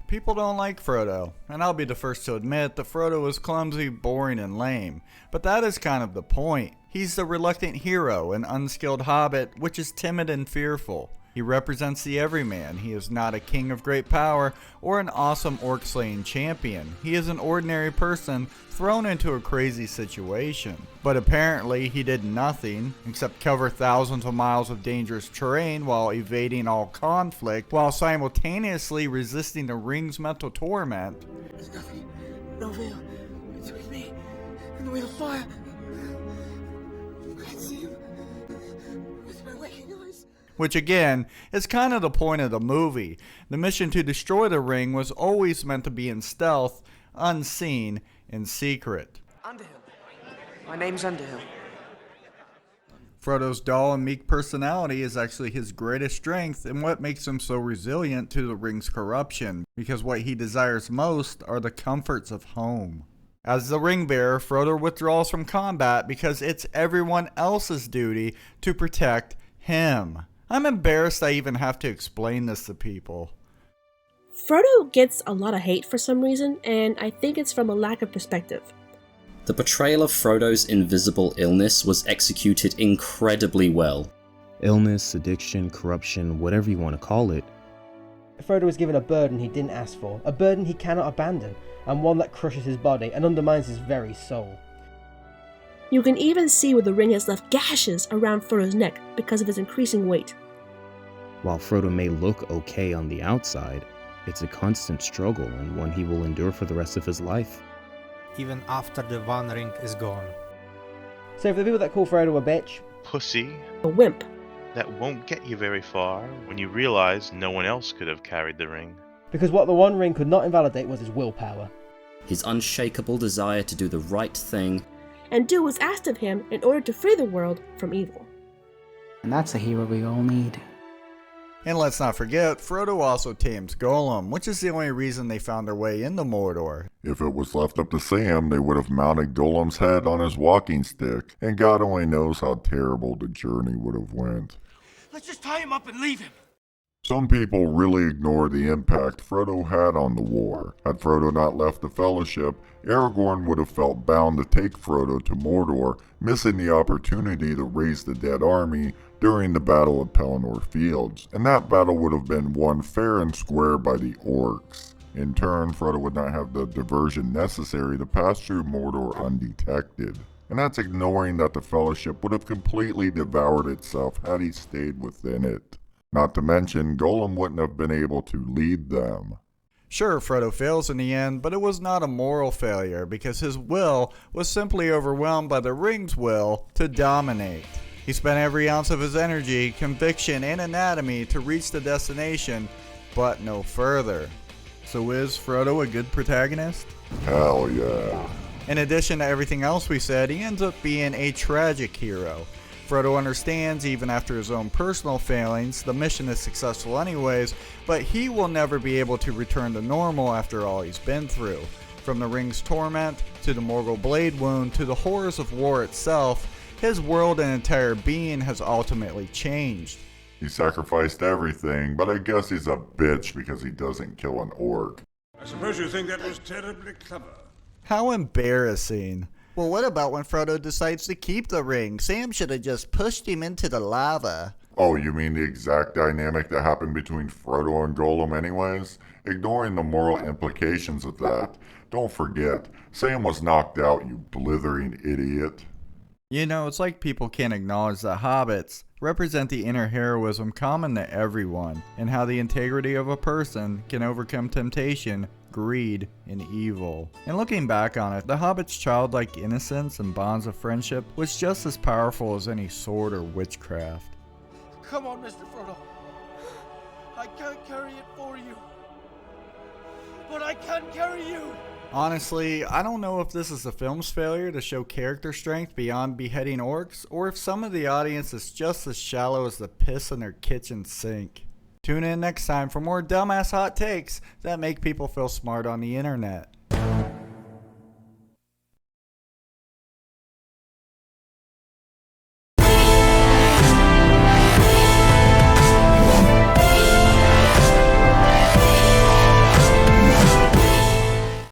People don't like Frodo, and I'll be the first to admit that Frodo is clumsy, boring, and lame. But that is kind of the point. He's the reluctant hero, an unskilled hobbit, which is timid and fearful. He represents the everyman. He is not a king of great power or an awesome orc-slaying champion. He is an ordinary person thrown into a crazy situation. But apparently he did nothing except cover thousands of miles of dangerous terrain while evading all conflict, while simultaneously resisting the ring's mental torment. There's nothing, no veil between me and the wheel of fire. I can see him with my waking eyes. Which again, is kind of the point of the movie. The mission to destroy the ring was always meant to be in stealth, unseen, and secret. Underhill. My name's Underhill. Frodo's dull and meek personality is actually his greatest strength and what makes him so resilient to the ring's corruption, because what he desires most are the comforts of home. As the ring bearer, Frodo withdraws from combat because it's everyone else's duty to protect him. I'm embarrassed I even have to explain this to people. Frodo gets a lot of hate for some reason, and I think it's from a lack of perspective. The portrayal of Frodo's invisible illness was executed incredibly well. Illness, addiction, corruption, whatever you want to call it. Frodo was given a burden he didn't ask for, a burden he cannot abandon, and one that crushes his body and undermines his very soul. You can even see where the ring has left gashes around Frodo's neck because of his increasing weight. While Frodo may look okay on the outside, it's a constant struggle and one he will endure for the rest of his life. Even after the One Ring is gone. So for the people that call Frodo a bitch, pussy, A wimp. that won't get you very far when you realize no one else could have carried the ring. because what the One Ring could not invalidate was his willpower. His unshakable desire to do the right thing, And do was asked of him in order to free the world from evil. And that's a hero we all need. And let's not forget, Frodo also tames Gollum, which is the only reason they found their way into Mordor. If it was left up to Sam, they would have mounted Gollum's head on his walking stick, and God only knows how terrible the journey would have went. Let's just tie him up and leave him. Some people really ignore the impact Frodo had on the war. Had Frodo not left the Fellowship, Aragorn would have felt bound to take Frodo to Mordor, missing the opportunity to raise the dead army during the Battle of Pelennor Fields, and that battle would have been won fair and square by the orcs. In turn, Frodo would not have the diversion necessary to pass through Mordor undetected. And that's ignoring that the Fellowship would have completely devoured itself had he stayed within it. Not to mention, Gollum wouldn't have been able to lead them. Sure, Frodo fails in the end, but it was not a moral failure because his will was simply overwhelmed by the ring's will to dominate. He spent every ounce of his energy, conviction, and anatomy to reach the destination, but no further. So is Frodo a good protagonist? Hell yeah. In addition to everything else we said, he ends up being a tragic hero. Frodo understands, even after his own personal failings, the mission is successful anyways, but he will never be able to return to normal after all he's been through. From the ring's torment, to the Morgul blade wound, to the horrors of war itself, his world and entire being has ultimately changed. He sacrificed everything, but I guess he's a bitch because he doesn't kill an orc. I suppose you think that was terribly clever. How embarrassing. Well, what about when Frodo decides to keep the ring? Sam should have just pushed him into the lava. Oh, you mean the exact dynamic that happened between Frodo and Gollum anyways? Ignoring the moral implications of that. Don't forget, Sam was knocked out, you blithering idiot. You know, it's like people can't acknowledge that hobbits represent the inner heroism common to everyone, and how the integrity of a person can overcome temptation, greed, and evil. And looking back on it, the hobbit's childlike innocence and bonds of friendship was just as powerful as any sword or witchcraft. Come on, Mr. Frodo. I can't carry it for you. but I can't carry you! Honestly, I don't know if this is the film's failure to show character strength beyond beheading orcs, or if some of the audience is just as shallow as the piss in their kitchen sink. Tune in next time for more dumbass hot takes that make people feel smart on the internet.